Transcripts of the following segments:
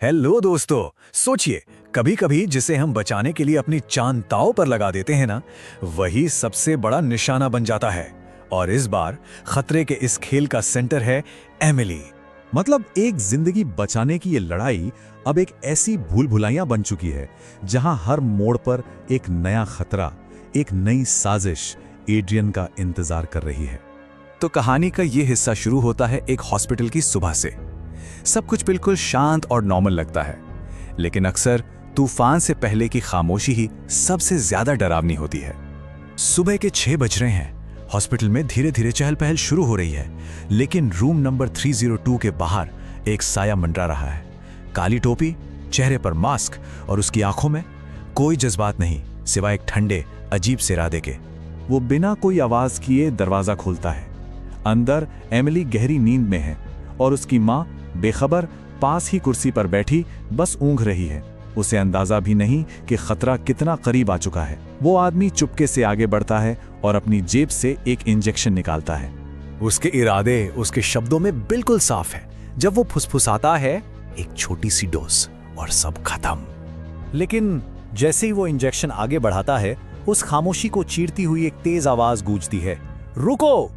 Hello दोस्तों। सोचिए, कभी कभी जिसे हम बचाने के लिए अपनी जान दांव पर लगा देते हैं ना, वही सबसे बड़ा निशाना बन जाता है। और इस बार खतरे के इस खेल का सेंटर है एमिली। मतलब एक जिंदगी बचाने की ये लड़ाई अब एक ऐसी भूल भुलाइयां बन चुकी है जहां हर मोड़ पर एक नया खतरा, एक नई साजिश एड्रियन का इंतजार कर रही है। तो कहानी का ये हिस्सा शुरू होता है एक हॉस्पिटल की सुबह से। सब कुछ बिल्कुल शांत और नॉर्मल लगता है, लेकिन अक्सर तूफान से पहले की खामोशी ही सबसे ज्यादा डरावनी होती है। सुबह के 6 बज रहे हैं। हॉस्पिटल में धीरे धीरे चहल पहल शुरू हो रही है, लेकिन रूम नंबर 302 के बाहर एक साया मंडरा रहा है। काली टोपी, चेहरे पर मास्क और उसकी आंखों में कोई जज्बात नहीं, सिवाय एक ठंडे अजीब से इरादे के। वो बिना कोई आवाज किए दरवाजा खोलता है। अंदर एमिली गहरी नींद में है और उसकी माँ बेखबर पास ही कुर्सी पर बैठी बस ऊँघ रही है। उसे अंदाजा भी नहीं कि खतरा कितना करीब आ चुका है। वो आदमी चुपके से आगे बढ़ता है और अपनी जेब से एक इंजेक्शन निकालता है। उसके इरादे उसके शब्दों में बिल्कुल साफ है। जब वो फुसफुसाता है, एक छोटी सी डोज और सब खत्म। लेकिन जैसे ही वो इंजेक्शन आगे बढ़ाता है, उस खामोशी को चीरती हुई एक तेज आवाज गूंजती है, रुको।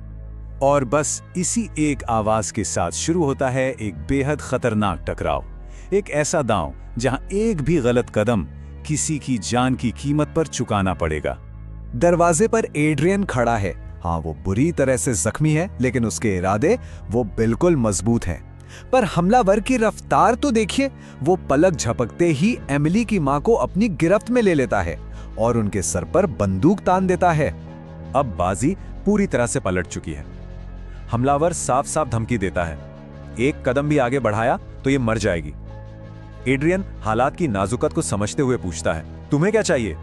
और बस इसी एक आवाज के साथ शुरू होता है एक बेहद खतरनाक टकराव। एक ऐसा दांव जहां एक भी गलत कदम किसी की जान की कीमत पर चुकाना पड़ेगा। दरवाजे पर एड्रियन खड़ा है। हाँ, वो बुरी तरह से जख्मी है, लेकिन उसके इरादे वो बिल्कुल मजबूत हैं। पर हमलावर की रफ्तार तो देखिए। वो पलक झपकते ही एमिली की मां को अपनी गिरफ्त में ले लेता है और उनके सर पर बंदूक तान देता है। अब बाजी पूरी तरह से पलट चुकी है। हमलावर साफ साफ धमकी देता है, एक कदम भी आगे बढ़ाया तो ये मर जाएगी। एड्रियन हालात की नाजुकत को समझते हुए पूछता है, तुम्हें क्या चाहिए?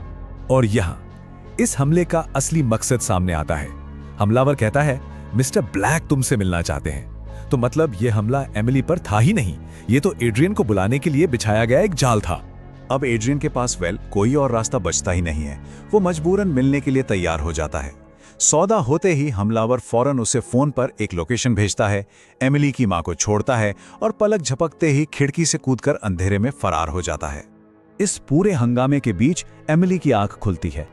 और यहाँ इस हमले का असली मकसद सामने आता है। हमलावर कहता है, मिस्टर ब्लैक तुमसे मिलना चाहते हैं। तो मतलब यह हमला एमिली पर था ही नहीं, ये तो एड्रियन को बुलाने के लिए बिछाया गया एक जाल था। अब एड्रियन के पास कोई और रास्ता बचता ही नहीं है। वो मजबूरन मिलने के लिए तैयार हो जाता है। सौदा होते ही हमलावर फौरन उसे फोन पर एक लोकेशन भेजता है, एमिली की मां को छोड़ता है और पलक झपकते ही खिड़की से कूदकर अंधेरे में फरार हो जाता है। इस पूरे हंगामे के बीच एमिली की आंख खुलती है।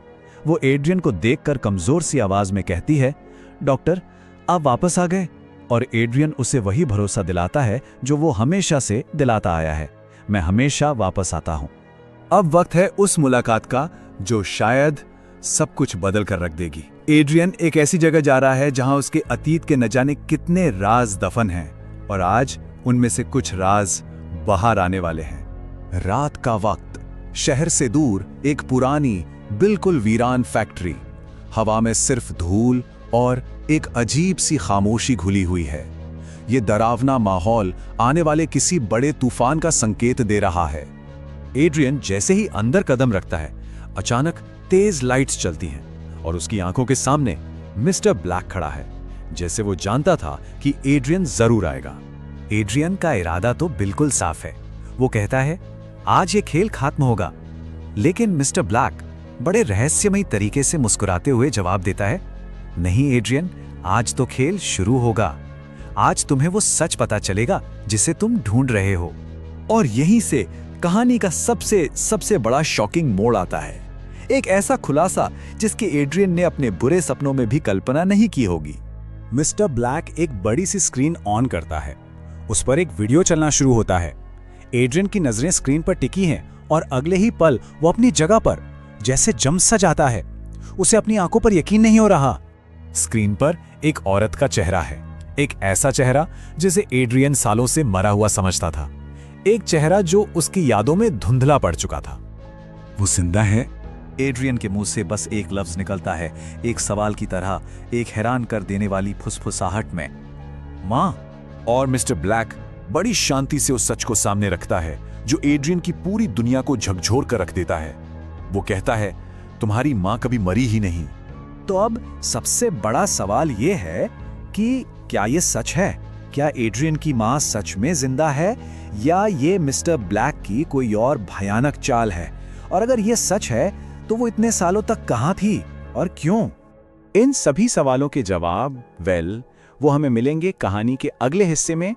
वो एड्रियन को देखकर कमजोर सी आवाज में कहती है, डॉक्टर आप वापस आ गए। और एड्रियन उसे वही भरोसा दिलाता है जो वो हमेशा से दिलाता आया है, मैं हमेशा वापस आता हूं। अब वक्त है उस मुलाकात का जो शायद सब कुछ बदल कर रख देगी। एड्रियन एक ऐसी जगह जा रहा है जहां उसके अतीत के न जाने कितने राज दफन हैं, और आज उनमें से कुछ राज बाहर आने वाले हैं। रात का वक्त, शहर से दूर एक पुरानी बिल्कुल वीरान फैक्ट्री। हवा में सिर्फ धूल और एक अजीब सी खामोशी घुली हुई है। ये डरावना माहौल आने वाले किसी बड़े तूफान का संकेत दे रहा है। एड्रियन जैसे ही अंदर कदम रखता है, अचानक तेज लाइट्स चलती हैं और उसकी आंखों के सामने मिस्टर ब्लैक खड़ा है, जैसे वो जानता था कि एड्रियन जरूर आएगा। एड्रियन का इरादा तो बिल्कुल साफ है। वो कहता है, आज ये खेल खत्म होगा। लेकिन मिस्टर ब्लैक बड़े रहस्यमयी तरीके से मुस्कुराते हुए जवाब देता है, नहीं एड्रियन, आज तो खेल शुरू होगा। आज तुम्हें वो सच पता चलेगा जिसे तुम ढूंढ रहे हो। और यहीं से कहानी का सबसे बड़ा शॉकिंग मोड़ आता है। एक ऐसा खुलासा जिसकी एड्रियन ने अपने बुरे सपनों में भी कल्पना नहीं की होगी। मिस्टर ब्लैक एक बड़ी सी स्क्रीन ऑन करता है। उस पर एक वीडियो चलना शुरू होता है। एड्रियन की नजरें स्क्रीन पर टिकी हैं और अगले ही पल वो अपनी जगह पर जैसे जम सा जाता है। उसे अपनी आंखों पर यकीन नहीं हो रहा। स्क्रीन पर एक औरत का चेहरा है, एक ऐसा चेहरा जिसे एड्रियन सालों से मरा हुआ समझता था। एक चेहरा जो उसकी यादों में धुंधला पड़ चुका था। वो जिंदा है? एड्रियन के मुंह से बस एक लफ्ज निकलता है, एक सवाल की तरह, एक हैरान कर देने वाली फुसफुसाहट में, मां। और मिस्टर ब्लैक बड़ी शांति से उस सच को सामने रखता है जो एड्रियन की पूरी दुनिया को झकझोर कर रख देता है। वो कहता है, तुम्हारी मां कभी मरी ही नहीं। तो अब सबसे बड़ा सवाल यह है कि क्या यह सच है? क्या एड्रियन की मां सच में जिंदा है, या ये मिस्टर ब्लैक की कोई और भयानक चाल है? और अगर यह सच है तो वो इतने सालों तक कहां थी और क्यों? इन सभी सवालों के जवाब वो हमें मिलेंगे कहानी के अगले हिस्से में,